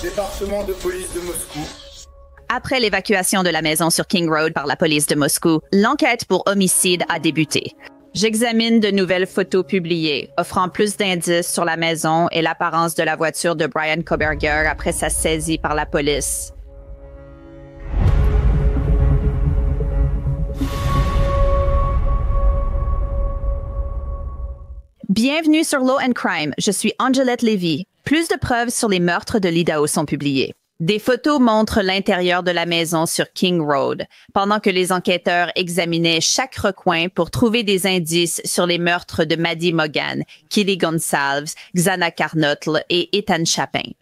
Département de police de Moscou. Après l'évacuation de la maison sur King Road par la police de Moscou, l'enquête pour homicide a débuté. J'examine de nouvelles photos publiées, offrant plus d'indices sur la maison et l'apparence de la voiture de Brian Koberger après sa saisie par la police. Bienvenue sur Law and Crime, je suis Angelette Lévy. Plus de preuves sur les meurtres de l'Idaho sont publiées. Des photos montrent l'intérieur de la maison sur King Road, pendant que les enquêteurs examinaient chaque recoin pour trouver des indices sur les meurtres de Maddie Mogan, Kelly Gonsalves, Xana Carnotl et Ethan Chapin.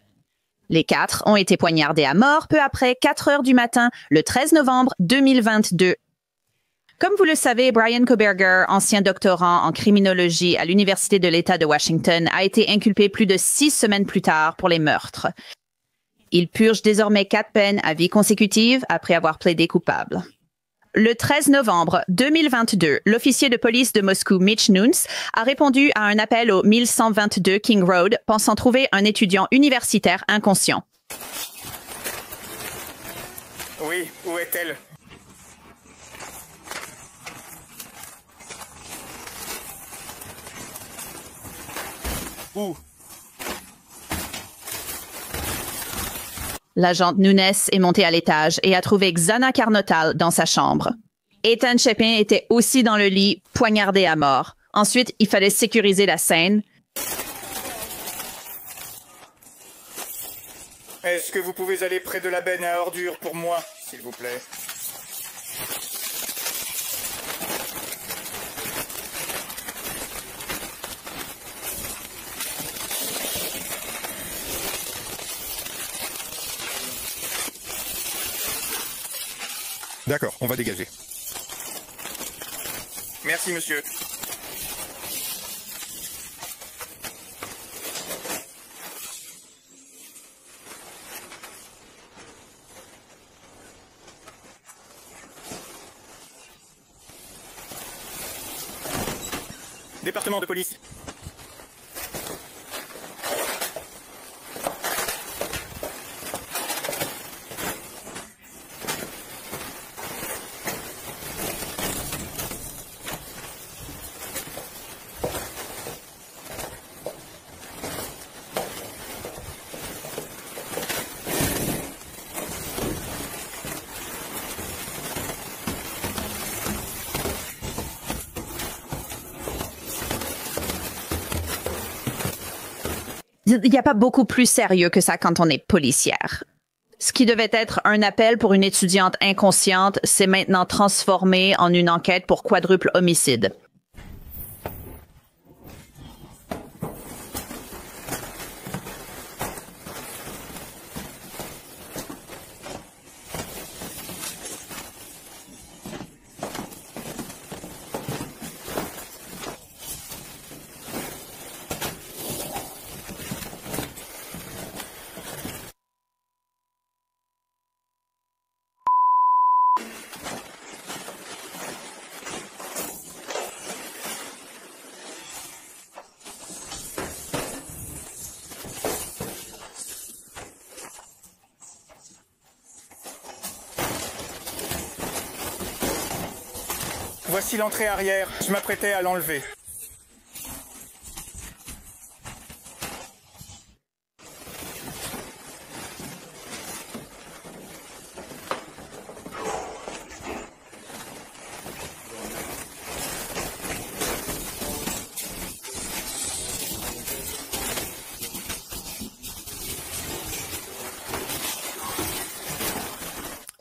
Les 4 ont été poignardés à mort peu après 4 heures du matin, le 13 novembre 2022. Comme vous le savez, Brian Koberger, ancien doctorant en criminologie à l'Université de l'État de Washington, a été inculpé plus de 6 semaines plus tard pour les meurtres. Il purge désormais 4 peines à vie consécutive après avoir plaidé coupable. Le 13 novembre 2022, l'officier de police de Moscou, Mitch Nunes, a répondu à un appel au 1122 King Road, pensant trouver un étudiant universitaire inconscient. Oui, où est-elle? Où? L'agente Nunes est montée à l'étage et a trouvé Xana Carnotl dans sa chambre. Ethan Chapin était aussi dans le lit, poignardé à mort. Ensuite, il fallait sécuriser la scène. Est-ce que vous pouvez aller près de la benne à ordures pour moi, s'il vous plaît? D'accord, on va dégager. Merci, monsieur. Département de police. Il n'y a pas beaucoup plus sérieux que ça quand on est policière. Ce qui devait être un appel pour une étudiante inconsciente s'est maintenant transformé en une enquête pour quadruple homicide. Voici l'entrée arrière. Je m'apprêtais à l'enlever.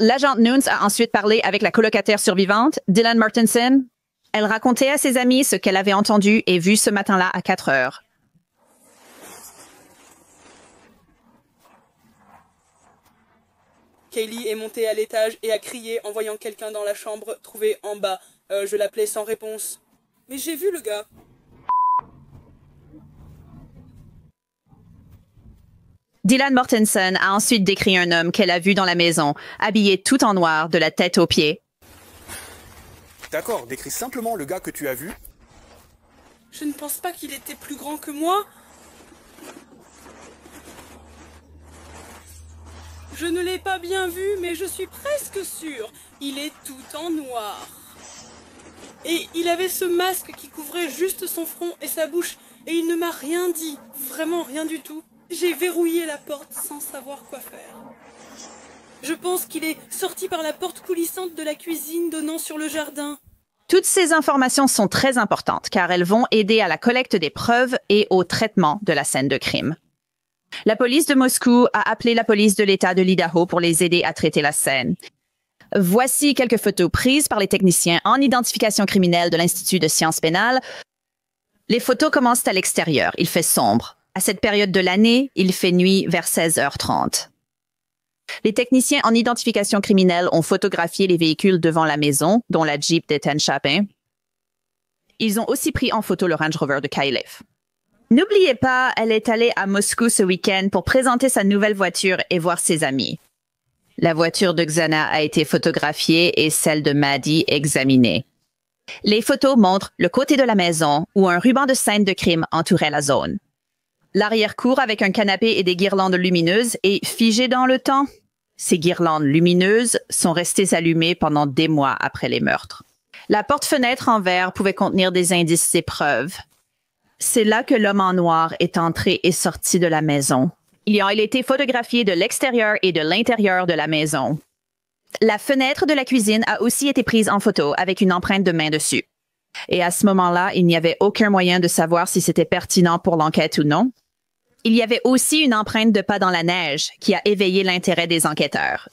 L'agente Nunes a ensuite parlé avec la colocataire survivante, Dylan Martinson. Elle racontait à ses amis ce qu'elle avait entendu et vu ce matin-là à 4 heures. Kaylee est montée à l'étage et a crié en voyant quelqu'un dans la chambre trouvée en bas. Je l'appelais sans réponse. Mais j'ai vu le gars. Dylan Mortensen a ensuite décrit un homme qu'elle a vu dans la maison, habillé tout en noir de la tête aux pieds. D'accord, décris simplement le gars que tu as vu. Je ne pense pas qu'il était plus grand que moi. Je ne l'ai pas bien vu, mais je suis presque sûre. Il est tout en noir. Et il avait ce masque qui couvrait juste son front et sa bouche, et il ne m'a rien dit, vraiment rien du tout. J'ai verrouillé la porte sans savoir quoi faire. Je pense qu'il est sorti par la porte coulissante de la cuisine donnant sur le jardin. Toutes ces informations sont très importantes car elles vont aider à la collecte des preuves et au traitement de la scène de crime. La police de Moscou a appelé la police de l'État de l'Idaho pour les aider à traiter la scène. Voici quelques photos prises par les techniciens en identification criminelle de l'Institut de sciences pénales. Les photos commencent à l'extérieur. Il fait sombre. À cette période de l'année, il fait nuit vers 16h30. Les techniciens en identification criminelle ont photographié les véhicules devant la maison, dont la Jeep d'Ethan Chapin. Ils ont aussi pris en photo le Range Rover de Kylef. N'oubliez pas, elle est allée à Moscou ce week-end pour présenter sa nouvelle voiture et voir ses amis. La voiture de Xana a été photographiée et celle de Maddie examinée. Les photos montrent le côté de la maison où un ruban de scène de crime entourait la zone. L'arrière-cour avec un canapé et des guirlandes lumineuses est figé dans le temps. Ces guirlandes lumineuses sont restées allumées pendant des mois après les meurtres. La porte-fenêtre en verre pouvait contenir des indices et preuves. C'est là que l'homme en noir est entré et sorti de la maison. Il a été photographié de l'extérieur et de l'intérieur de la maison. La fenêtre de la cuisine a aussi été prise en photo avec une empreinte de main dessus. Et à ce moment-là, il n'y avait aucun moyen de savoir si c'était pertinent pour l'enquête ou non. Il y avait aussi une empreinte de pas dans la neige qui a éveillé l'intérêt des enquêteurs.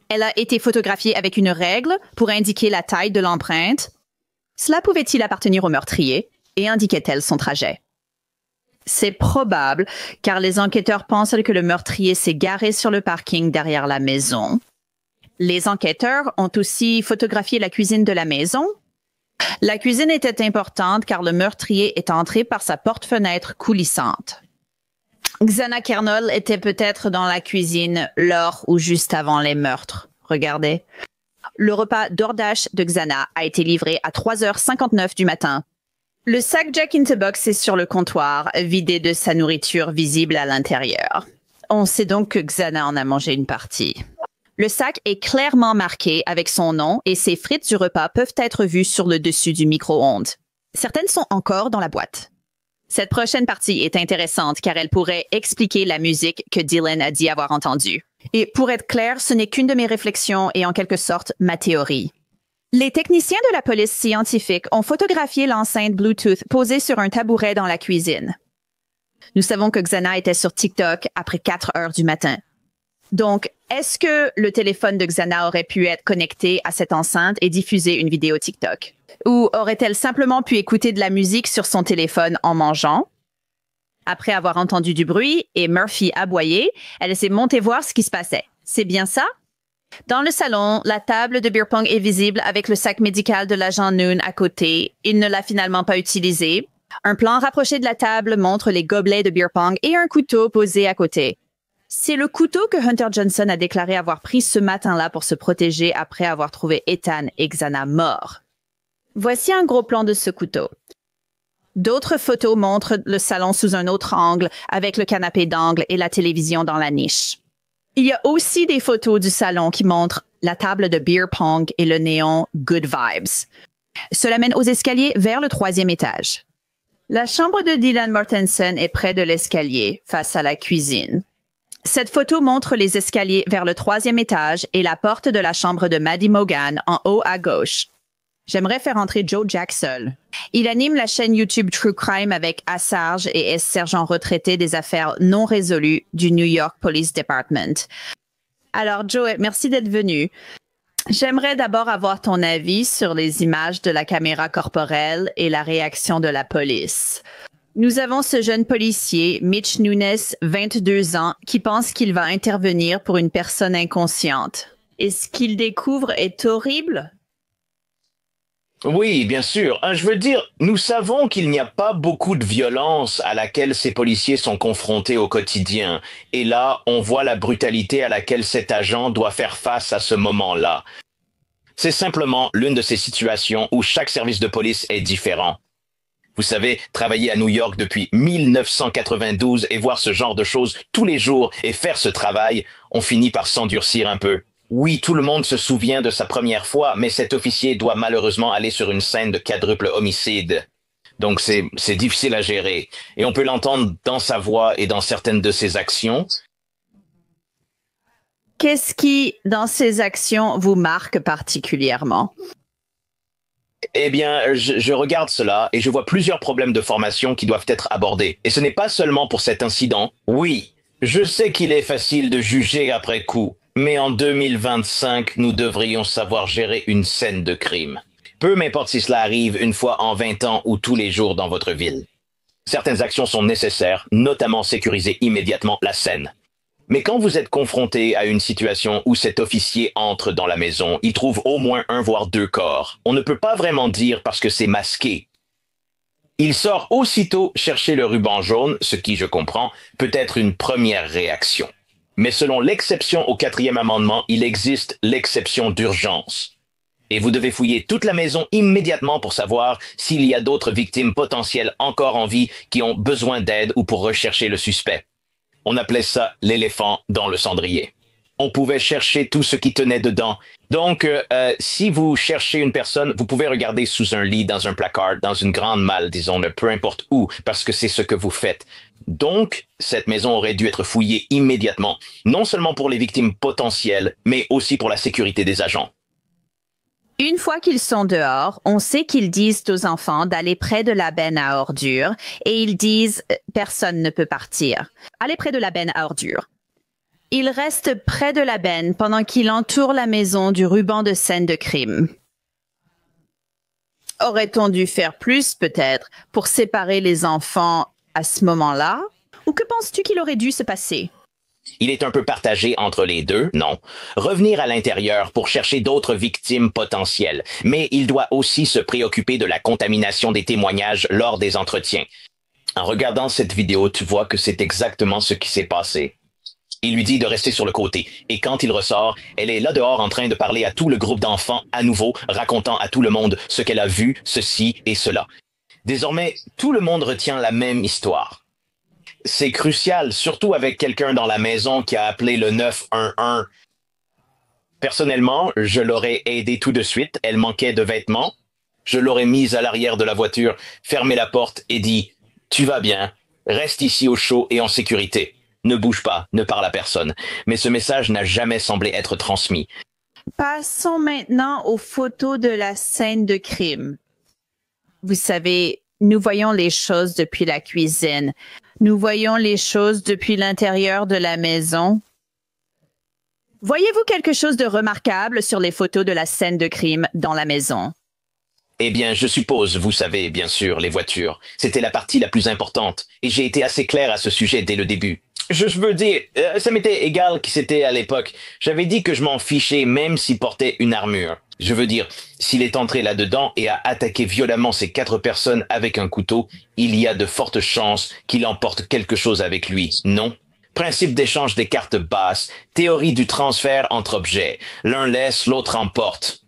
Elle a été photographiée avec une règle pour indiquer la taille de l'empreinte. Cela pouvait-il appartenir au meurtrier et indiquait-elle son trajet? C'est probable, car les enquêteurs pensent que le meurtrier s'est garé sur le parking derrière la maison. Les enquêteurs ont aussi photographié la cuisine de la maison. La cuisine était importante car le meurtrier est entré par sa porte-fenêtre coulissante. Xana Kernol était peut-être dans la cuisine lors ou juste avant les meurtres. Regardez. Le repas DoorDash de Xana a été livré à 3h59 du matin. Le sac Jack in the Box est sur le comptoir, vidé de sa nourriture visible à l'intérieur. On sait donc que Xana en a mangé une partie. Le sac est clairement marqué avec son nom et ses frites du repas peuvent être vues sur le dessus du micro-ondes. Certaines sont encore dans la boîte. Cette prochaine partie est intéressante car elle pourrait expliquer la musique que Dylan a dit avoir entendue. Et pour être clair, ce n'est qu'une de mes réflexions et en quelque sorte ma théorie. Les techniciens de la police scientifique ont photographié l'enceinte Bluetooth posée sur un tabouret dans la cuisine. Nous savons que Xana était sur TikTok après 4 heures du matin. Donc, est-ce que le téléphone de Xana aurait pu être connecté à cette enceinte et diffuser une vidéo TikTok? Ou aurait-elle simplement pu écouter de la musique sur son téléphone en mangeant? Après avoir entendu du bruit et Murphy aboyer, elle s'est montée voir ce qui se passait. C'est bien ça? Dans le salon, la table de beer pong est visible avec le sac médical de l'agent Noon à côté. Il ne l'a finalement pas utilisé. Un plan rapproché de la table montre les gobelets de beer pong et un couteau posé à côté. C'est le couteau que Hunter Johnson a déclaré avoir pris ce matin-là pour se protéger après avoir trouvé Ethan et Xana morts. Voici un gros plan de ce couteau. D'autres photos montrent le salon sous un autre angle avec le canapé d'angle et la télévision dans la niche. Il y a aussi des photos du salon qui montrent la table de beer pong et le néon Good Vibes. Cela mène aux escaliers vers le 3e étage. La chambre de Dylan Mortensen est près de l'escalier, face à la cuisine. Cette photo montre les escaliers vers le 3e étage et la porte de la chambre de Maddie Mogan en haut à gauche. J'aimerais faire entrer Joe Jack seul. Il anime la chaîne YouTube True Crime avec Assange et est sergent retraité des affaires non résolues du New York Police Department. Alors Joe, merci d'être venu. J'aimerais d'abord avoir ton avis sur les images de la caméra corporelle et la réaction de la police. Nous avons ce jeune policier, Mitch Nunes, 22 ans, qui pense qu'il va intervenir pour une personne inconsciente. Et ce qu'il découvre est horrible? Oui, bien sûr. Je veux dire, nous savons qu'il n'y a pas beaucoup de violence à laquelle ces policiers sont confrontés au quotidien. Et là, on voit la brutalité à laquelle cet agent doit faire face à ce moment-là. C'est simplement l'une de ces situations où chaque service de police est différent. Vous savez, travailler à New York depuis 1992 et voir ce genre de choses tous les jours et faire ce travail, on finit par s'endurcir un peu. Oui, tout le monde se souvient de sa première fois, mais cet officier doit malheureusement aller sur une scène de quadruple homicide. Donc c'est difficile à gérer. Et on peut l'entendre dans sa voix et dans certaines de ses actions. Qu'est-ce qui, dans ses actions, vous marque particulièrement? Eh bien, je regarde cela et je vois plusieurs problèmes de formation qui doivent être abordés. Et ce n'est pas seulement pour cet incident. Oui, je sais qu'il est facile de juger après coup, mais en 2025, nous devrions savoir gérer une scène de crime. Peu m'importe si cela arrive une fois en 20 ans ou tous les jours dans votre ville. Certaines actions sont nécessaires, notamment sécuriser immédiatement la scène. Mais quand vous êtes confronté à une situation où cet officier entre dans la maison, il trouve au moins un voire deux corps. On ne peut pas vraiment dire parce que c'est masqué. Il sort aussitôt chercher le ruban jaune, ce qui, je comprends, peut être une première réaction. Mais selon l'exception au 4e amendement, il existe l'exception d'urgence. Et vous devez fouiller toute la maison immédiatement pour savoir s'il y a d'autres victimes potentielles encore en vie qui ont besoin d'aide ou pour rechercher le suspect. On appelait ça l'éléphant dans le cendrier. On pouvait chercher tout ce qui tenait dedans. Donc, si vous cherchez une personne, vous pouvez regarder sous un lit, dans un placard, dans une grande malle, disons, peu importe où, parce que c'est ce que vous faites. Donc, cette maison aurait dû être fouillée immédiatement, non seulement pour les victimes potentielles, mais aussi pour la sécurité des agents. Une fois qu'ils sont dehors, on sait qu'ils disent aux enfants d'aller près de la benne à ordures et ils disent « personne ne peut partir ». Allez près de la benne à ordures. Ils restent près de la benne pendant qu'ils entourent la maison du ruban de scène de crime. Aurait-on dû faire plus, peut-être, pour séparer les enfants à ce moment-là? Ou que penses-tu qu'il aurait dû se passer? Il est un peu partagé entre les deux, non. Revenir à l'intérieur pour chercher d'autres victimes potentielles, mais il doit aussi se préoccuper de la contamination des témoignages lors des entretiens. En regardant cette vidéo, tu vois que c'est exactement ce qui s'est passé. Il lui dit de rester sur le côté, et quand il ressort, elle est là dehors en train de parler à tout le groupe d'enfants à nouveau, racontant à tout le monde ce qu'elle a vu, ceci et cela. Désormais, tout le monde retient la même histoire. C'est crucial, surtout avec quelqu'un dans la maison qui a appelé le 911. Personnellement, je l'aurais aidé tout de suite. Elle manquait de vêtements. Je l'aurais mise à l'arrière de la voiture, fermé la porte et dit « Tu vas bien, reste ici au chaud et en sécurité. Ne bouge pas, ne parle à personne. » Mais ce message n'a jamais semblé être transmis. Passons maintenant aux photos de la scène de crime. Vous savez, nous voyons les choses depuis la cuisine. Nous voyons les choses depuis l'intérieur de la maison. Voyez-vous quelque chose de remarquable sur les photos de la scène de crime dans la maison? Eh bien, je suppose, vous savez, bien sûr, les voitures. C'était la partie la plus importante. Et j'ai été assez clair à ce sujet dès le début. Je veux dire, ça m'était égal qui c'était à l'époque. J'avais dit que je m'en fichais même s'il portait une armure. Je veux dire, s'il est entré là-dedans et a attaqué violemment ces 4 personnes avec un couteau, il y a de fortes chances qu'il emporte quelque chose avec lui, non? Principe d'échange des cartes basses, théorie du transfert entre objets. L'un laisse, l'autre emporte.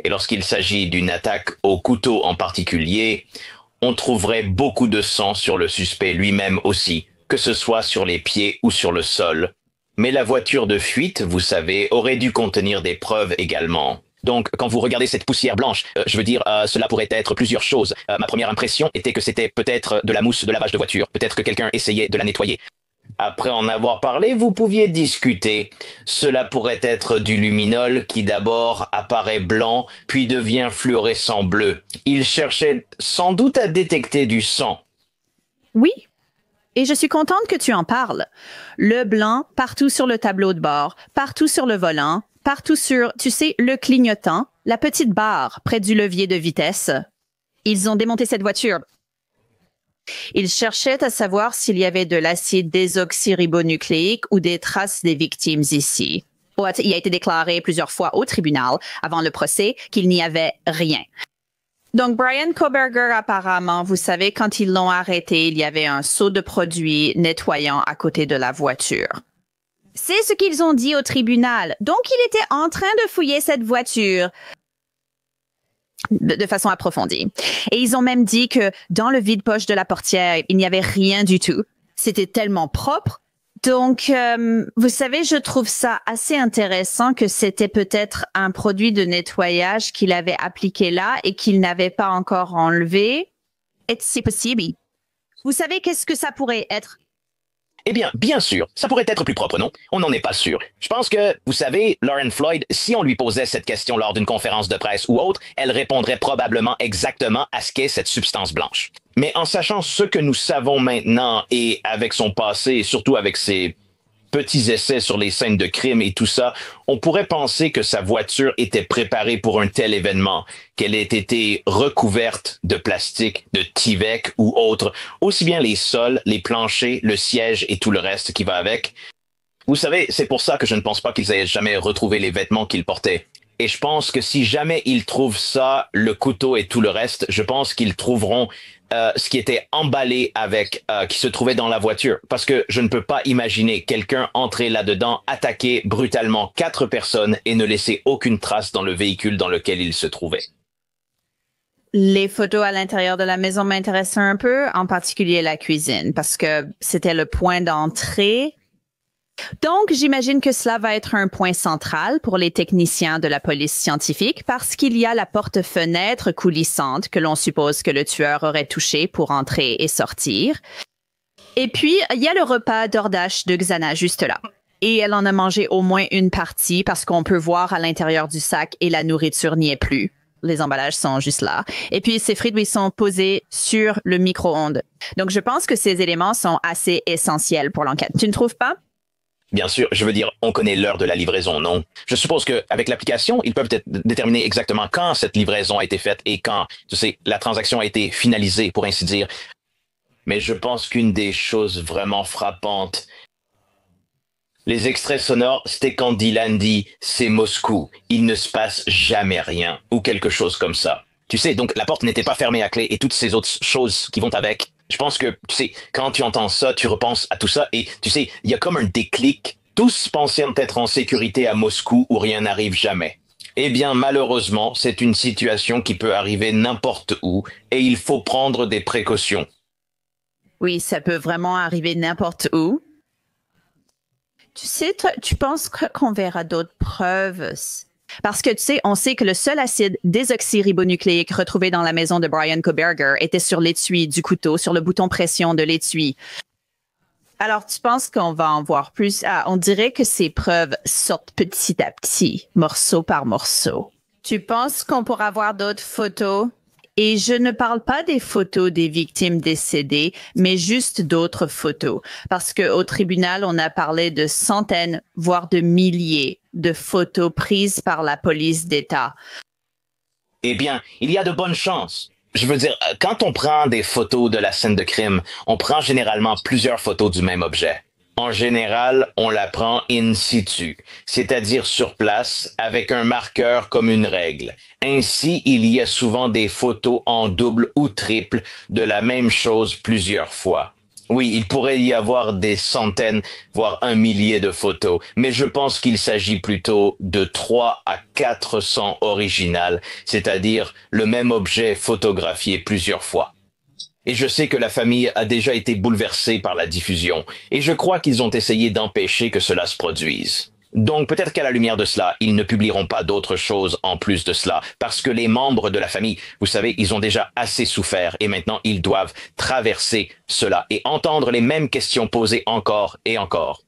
Et lorsqu'il s'agit d'une attaque au couteau en particulier, on trouverait beaucoup de sang sur le suspect lui-même aussi, que ce soit sur les pieds ou sur le sol. Mais la voiture de fuite, vous savez, aurait dû contenir des preuves également. Donc, quand vous regardez cette poussière blanche, cela pourrait être plusieurs choses. Ma première impression était que c'était peut-être de la mousse de lavage de voiture. Peut-être que quelqu'un essayait de la nettoyer. Après en avoir parlé, vous pouviez discuter. Cela pourrait être du luminol qui d'abord apparaît blanc, puis devient fluorescent bleu. Il cherchait sans doute à détecter du sang. Oui, et je suis contente que tu en parles. Le blanc, partout sur le tableau de bord, partout sur le volant, partout sur, tu sais, le clignotant, la petite barre près du levier de vitesse. Ils ont démonté cette voiture. Ils cherchaient à savoir s'il y avait de l'acide désoxyribonucléique ou des traces des victimes ici. Il a été déclaré plusieurs fois au tribunal, avant le procès, qu'il n'y avait rien. Donc, Brian Koberger, apparemment, vous savez, quand ils l'ont arrêté, il y avait un seau de produits nettoyant à côté de la voiture. C'est ce qu'ils ont dit au tribunal. Donc, il était en train de fouiller cette voiture. de façon approfondie. Et ils ont même dit que dans le vide-poche de la portière, il n'y avait rien du tout. C'était tellement propre. Donc, vous savez, je trouve ça assez intéressant que c'était peut-être un produit de nettoyage qu'il avait appliqué là et qu'il n'avait pas encore enlevé. Et c'est possible. Vous savez qu'est-ce que ça pourrait être? Eh bien, bien sûr, ça pourrait être plus propre, non? On n'en est pas sûr. Je pense que, vous savez, Lauren Floyd, si on lui posait cette question lors d'une conférence de presse ou autre, elle répondrait probablement exactement à ce qu'est cette substance blanche. Mais en sachant ce que nous savons maintenant et avec son passé et surtout avec ses petits essais sur les scènes de crime et tout ça, on pourrait penser que sa voiture était préparée pour un tel événement, qu'elle ait été recouverte de plastique, de Tyvek ou autre, aussi bien les sols, les planchers, le siège et tout le reste qui va avec. Vous savez, c'est pour ça que je ne pense pas qu'ils aient jamais retrouvé les vêtements qu'ils portaient. Et je pense que si jamais ils trouvent ça, le couteau et tout le reste, je pense qu'ils trouveront ce qui était emballé avec, qui se trouvait dans la voiture. Parce que je ne peux pas imaginer quelqu'un entrer là-dedans, attaquer brutalement 4 personnes et ne laisser aucune trace dans le véhicule dans lequel il se trouvait. Les photos à l'intérieur de la maison m'intéressent un peu, en particulier la cuisine, parce que c'était le point d'entrée. Donc, j'imagine que cela va être un point central pour les techniciens de la police scientifique parce qu'il y a la porte-fenêtre coulissante que l'on suppose que le tueur aurait touché pour entrer et sortir. Et puis, il y a le repas d'Ordache de Xana juste là. Et elle en a mangé au moins une partie parce qu'on peut voir à l'intérieur du sac et la nourriture n'y est plus. Les emballages sont juste là. Et puis, ces frites lui sont posés sur le micro-ondes. Donc, je pense que ces éléments sont assez essentiels pour l'enquête. Tu ne trouves pas? Bien sûr, je veux dire, on connaît l'heure de la livraison, non? Je suppose qu'avec l'application, ils peuvent déterminer exactement quand cette livraison a été faite et quand, tu sais, la transaction a été finalisée, pour ainsi dire. Mais je pense qu'une des choses vraiment frappantes, les extraits sonores, c'était quand Dylan dit « c'est Moscou, il ne se passe jamais rien » ou quelque chose comme ça. Tu sais, donc la porte n'était pas fermée à clé et toutes ces autres choses qui vont avec. Je pense que, tu sais, quand tu entends ça, tu repenses à tout ça et, tu sais, il y a comme un déclic. Tous pensaient être en sécurité à Moscou où rien n'arrive jamais. Eh bien, malheureusement, c'est une situation qui peut arriver n'importe où et il faut prendre des précautions. Oui, ça peut vraiment arriver n'importe où. Tu sais, toi, tu penses qu'on verra d'autres preuves? Parce que, tu sais, on sait que le seul acide désoxyribonucléique retrouvé dans la maison de Brian Koberger était sur l'étui du couteau, sur le bouton pression de l'étui. Alors, tu penses qu'on va en voir plus? Ah, on dirait que ces preuves sortent petit à petit, morceau par morceau. Tu penses qu'on pourra voir d'autres photos? Et je ne parle pas des photos des victimes décédées, mais juste d'autres photos. Parce que au tribunal, on a parlé de centaines, voire de milliers de photos prises par la police d'État. Eh bien, il y a de bonnes chances. Je veux dire, quand on prend des photos de la scène de crime, on prend généralement plusieurs photos du même objet. En général, on la prend in situ, c'est-à-dire sur place, avec un marqueur comme une règle. Ainsi, il y a souvent des photos en double ou triple de la même chose plusieurs fois. Oui, il pourrait y avoir des centaines, voire un millier de photos, mais je pense qu'il s'agit plutôt de 3 à 400 originales, c'est-à-dire le même objet photographié plusieurs fois. Et je sais que la famille a déjà été bouleversée par la diffusion, et je crois qu'ils ont essayé d'empêcher que cela se produise. Donc peut-être qu'à la lumière de cela, ils ne publieront pas d'autres choses en plus de cela, parce que les membres de la famille, vous savez, ils ont déjà assez souffert, et maintenant ils doivent traverser cela et entendre les mêmes questions posées encore et encore.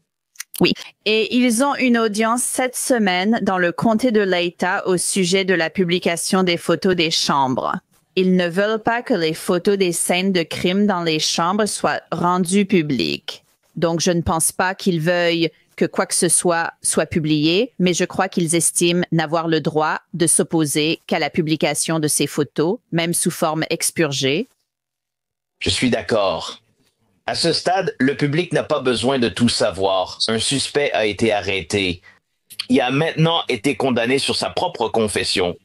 Oui. Et ils ont une audience cette semaine dans le comté de Leita au sujet de la publication des photos des chambres. Ils ne veulent pas que les photos des scènes de crime dans les chambres soient rendues publiques. Donc, je ne pense pas qu'ils veuillent que quoi que ce soit publié, mais je crois qu'ils estiment n'avoir le droit de s'opposer qu'à la publication de ces photos, même sous forme expurgée. Je suis d'accord. À ce stade, le public n'a pas besoin de tout savoir. Un suspect a été arrêté. Il a maintenant été condamné sur sa propre confession.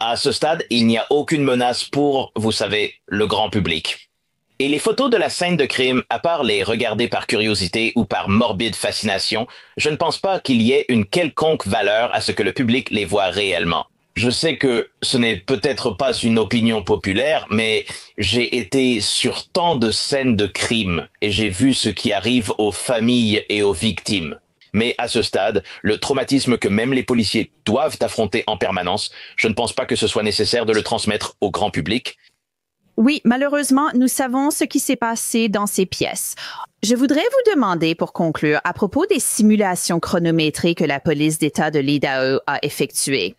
À ce stade, il n'y a aucune menace pour, vous savez, le grand public. Et les photos de la scène de crime, à part les regarder par curiosité ou par morbide fascination, je ne pense pas qu'il y ait une quelconque valeur à ce que le public les voit réellement. Je sais que ce n'est peut-être pas une opinion populaire, mais j'ai été sur tant de scènes de crimes et j'ai vu ce qui arrive aux familles et aux victimes. Mais à ce stade, le traumatisme que même les policiers doivent affronter en permanence, je ne pense pas que ce soit nécessaire de le transmettre au grand public. Oui, malheureusement, nous savons ce qui s'est passé dans ces pièces. Je voudrais vous demander, pour conclure, à propos des simulations chronométrées que la police d'État de l'Idaho a effectuées.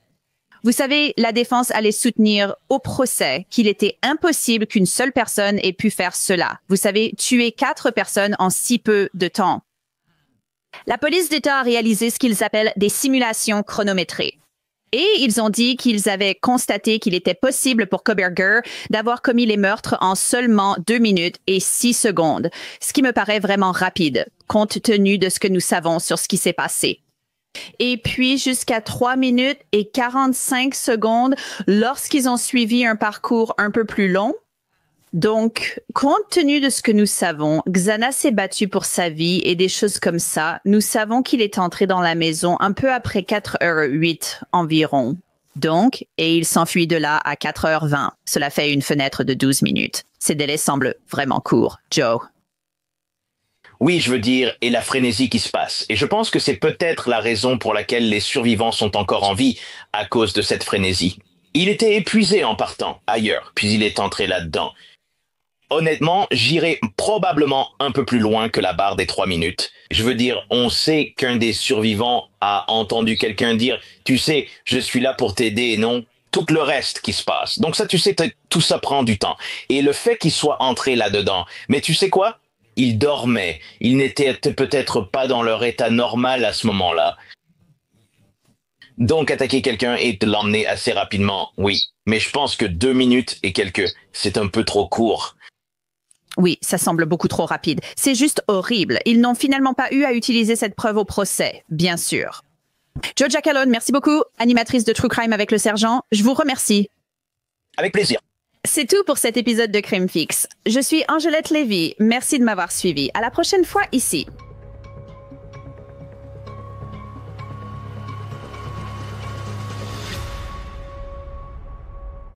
Vous savez, la défense allait soutenir au procès qu'il était impossible qu'une seule personne ait pu faire cela. Vous savez, tuer 4 personnes en si peu de temps. La police d'État a réalisé ce qu'ils appellent des simulations chronométrées. Et ils ont dit qu'ils avaient constaté qu'il était possible pour Kohberger d'avoir commis les meurtres en seulement 2 minutes et 6 secondes, ce qui me paraît vraiment rapide, compte tenu de ce que nous savons sur ce qui s'est passé. Et puis jusqu'à 3 minutes et 45 secondes lorsqu'ils ont suivi un parcours un peu plus long. Donc, compte tenu de ce que nous savons, Xana s'est battu pour sa vie et des choses comme ça. Nous savons qu'il est entré dans la maison un peu après 4h08 environ. Donc, et il s'enfuit de là à 4h20. Cela fait une fenêtre de 12 minutes. Ces délais semblent vraiment courts. Joe. Oui, je veux dire, et la frénésie qui se passe. Et je pense que c'est peut-être la raison pour laquelle les survivants sont encore en vie, à cause de cette frénésie. Il était épuisé en partant ailleurs, puis il est entré là-dedans. Honnêtement, j'irai probablement un peu plus loin que la barre des 3 minutes. Je veux dire, on sait qu'un des survivants a entendu quelqu'un dire « Tu sais, je suis là pour t'aider et non tout le reste qui se passe. » Donc ça, tu sais, tout ça prend du temps. Et le fait qu'il soit entré là-dedans, mais tu sais quoi? Ils dormaient. Ils n'étaient peut-être pas dans leur état normal à ce moment-là. Donc, attaquer quelqu'un et l'emmener assez rapidement, oui. Mais je pense que 2 minutes et quelques, c'est un peu trop court. Oui, ça semble beaucoup trop rapide. C'est juste horrible. Ils n'ont finalement pas eu à utiliser cette preuve au procès, bien sûr. Jo Giacalone, merci beaucoup, animatrice de True Crime avec le sergent. Je vous remercie. Avec plaisir. C'est tout pour cet épisode de Crime Fix. Je suis Angelette Lévy. Merci de m'avoir suivi. À la prochaine fois ici.